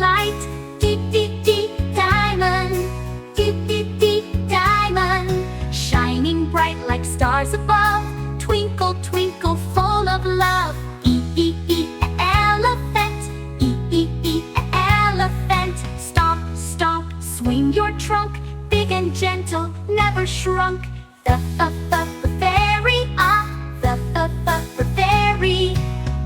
light. Deep, deep, deep diamond. Deep, deep, deep diamond. Shining bright like stars above. Twinkle, twinkle, full of love. E, e, e, elephant. E, e, e, elephant. Stomp, stomp, swing your trunk. Big and gentle, never shrunk. The fairy, the fairy.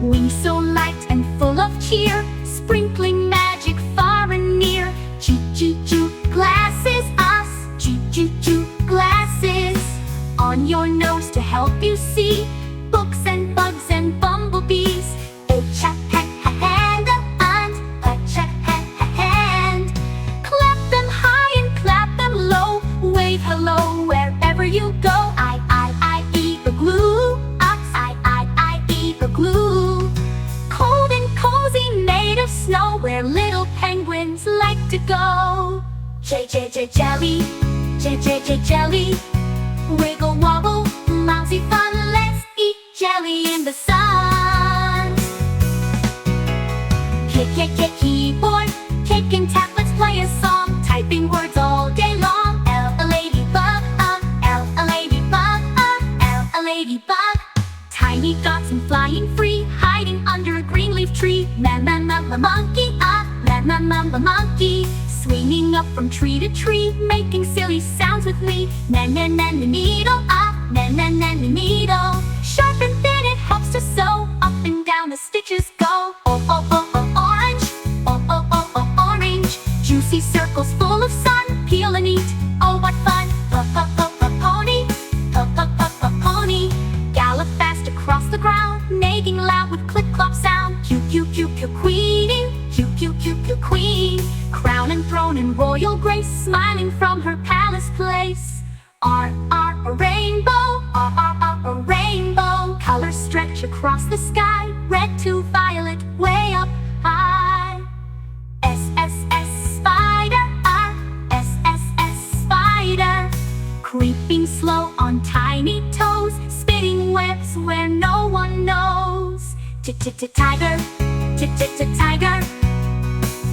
Wings so light and full of cheer, sprinkling magic far and near. Choo, choo, choo, glasses, us. Choo, choo, choo, glasses. On your nose to help you see books and bugs and bumblebees. Hand, hand. Clap them high and clap them low. Wave hello wherever you go. I eat the glue. I eat the glue. Cold and cozy, made of snow, where little penguins like to go. J jelly. J jelly. Wiggle wobble, mousy fun. Let's eat jelly in the sun. Keyboard, kick and tap, let's play a song. Typing words all day long. A ladybug, a ladybug, a ladybug. Tiny dots and flying free, hiding under a green leaf tree. Monkey, monkey. Swinging up from tree to tree, making silly sounds with me. Needle, needle. Sharp and thin, it helps to sew. Up and down the stitches go. Orange, orange. Juicy circles full of sun, peel and eat. Oh, what fun! Pony, pony. Gallop fast across the ground, neighing loud with clip-clop sound. Queen, queen. Crown and throne in royal grace, smiling from her palace place. A rainbow, a rainbow. Colors stretch across the sky, red to violet, way up high. Spider, spider. Creeping slow on tiny toes, spinning webs where no one knows. Tiger, tiger.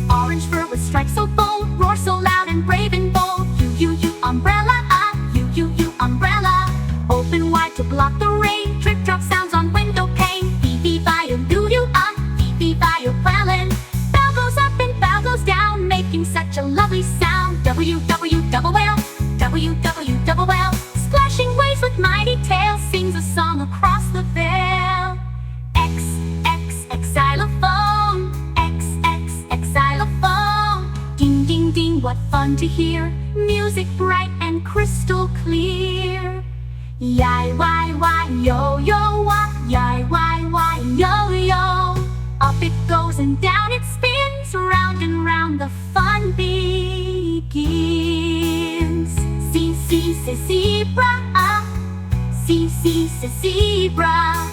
Orange fur with stripes so bold, roar so loud and brave and bold. You, umbrella, you, umbrella. Open wide to block the rain, drip drop sounds on window pane. Beep, bio, doo-doo, beep, bio, plellin'. Bow goes up and bow goes down, making such a lovely sound. Double whale. Splashing waves with mighty tail, sings a song across the veil. Xylophone, xylophone. Ding, ding, ding, what fun to hear. Music bright and crystal clear. Yai, why, yo, wah. Yai, why, yo. Up it goes and down it spins. Round and round the fun begins. See, zebra. See, zebra.